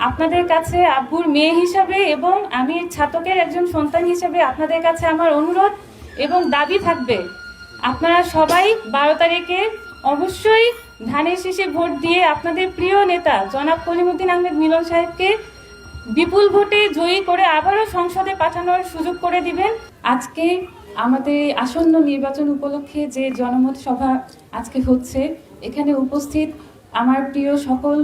আপনাদের কাছে আব্বুর মেয়ে হিসাবে এবং আমি ছাতকের একজন সন্তান হিসাবে আপনাদের কাছে আমার অনুরোধ এবং দাবি থাকবে, আপনারা সবাই 12 তারিখে অবশ্যই ধানের শীষে ভোট দিয়ে আপনাদের প্রিয় নেতা জনাব কলিমুদ্দিন আহমেদ মিলন সাহেবকে বিপুল ভোটে জয়ী করে আবারও সংসদে পাঠানোর সুযোগ করে দিবেন। আজকে আমাদের আসন্ন নির্বাচন উপলক্ষে যে জনমত সভা আজকে হচ্ছে, এখানে উপস্থিত আমার প্রিয় সকল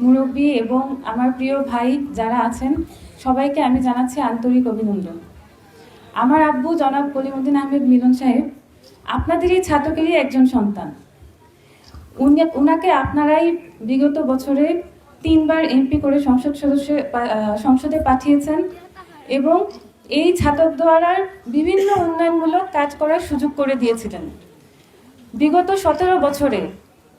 মুরব্বী এবং আমার প্রিয় ভাই যারা আছেন, সবাইকে আমি জানাচ্ছি আন্তরিক অভিনন্দন। আমার আব্বু জনাব কলিমুদ্দিন আহমেদ মিলন সাহেব আপনাদেরই ছাতকেরই একজন সন্তান। উনাকে আপনারাই বিগত বছরে 3 বার এমপি করে সংসদে পাঠিয়েছেন এবং এই ছাতক দ্বারার বিভিন্ন উন্নয়নমূলক কাজ করার সুযোগ করে দিয়েছিলেন। বিগত 17 বছরে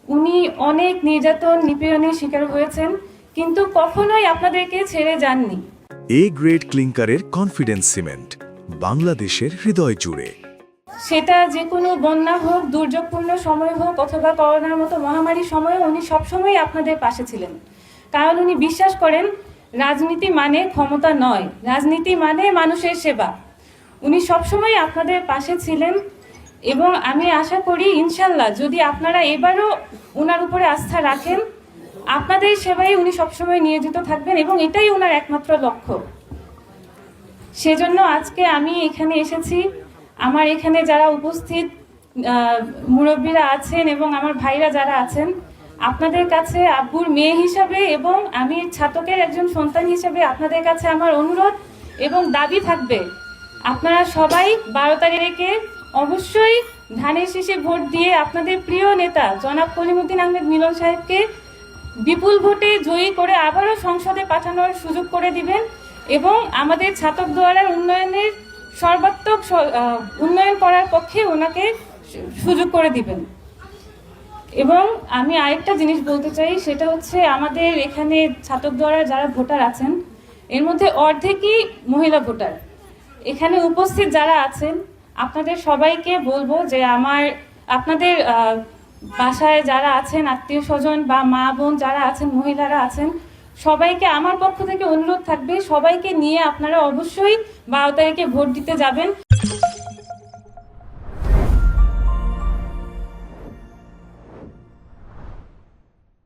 উনি অনেক নির্যাতন নিপীড়নের শিকার হয়েছেন, কিন্তু কখনোই আপনাদেরকে ছেড়ে যাননি। এ গ্রেড ক্লিংকারের কনফিডেন্স সিমেন্ট, বাংলাদেশের হৃদয় জুড়ে। সেটা যে কোনো বন্যা হোক, দুর্যোগপূর্ণ সময় হোক, অথবা করোনার মতো মহামারীর সময়ে উনি সবসময় আপনাদের পাশে ছিলেন। কারণ উনি বিশ্বাস করেন রাজনীতি মানে ক্ষমতা নয়, রাজনীতি মানে মানুষের সেবা। উনি সবসময় আপনাদের পাশে ছিলেন এবং আমি আশা করি ইনশাল্লাহ যদি আপনারা এবারও ওনার উপরে আস্থা রাখেন, আপনাদের সেবায় উনি সবসময় নিয়োজিত থাকবেন এবং এটাই ওনার একমাত্র লক্ষ্য। সেজন্য আজকে আমি এখানে এসেছি। আমার এখানে যারা উপস্থিত মুরব্বীরা আছেন এবং আমার ভাইরা যারা আছেন, আপনাদের কাছে আব্বুর মেয়ে হিসাবে এবং আমি ছাতকের একজন সন্তান হিসাবে আপনাদের কাছে আমার অনুরোধ এবং দাবি থাকবে, আপনারা সবাই 12 তারিখে অবশ্যই ধানের শীষে ভোট দিয়ে আপনাদের প্রিয় নেতা জনাব কলিমুদ্দিন আহমেদ মিলন সাহেবকে বিপুল ভোটে জয়ী করে আবারও সংসদে পাঠানোর সুযোগ করে দিবেন এবং আমাদের ছাতক দ্বারার উন্নয়নের সর্বাত্মক উন্নয়ন করার পক্ষে ওনাকে সুযোগ করে দিবেন। এবং আমি আরেকটা জিনিস বলতে চাই, সেটা হচ্ছে আমাদের এখানে ছাতক দ্বারা যারা ভোটার আছেন, এর মধ্যে অর্ধেকই মহিলা ভোটার। এখানে উপস্থিত যারা আছেন আপনাদের সবাইকে বলবো যে আপনাদের বাসায় যারা আছেন, আত্মীয় স্বজন বা মা বোন যারা আছেন, মহিলারা আছেন, সবাইকে আমার পক্ষ থেকে অনুরোধ থাকবে, সবাইকে নিয়ে আপনারা অবশ্যই 12 তারিখে ভোট দিতে যাবেন।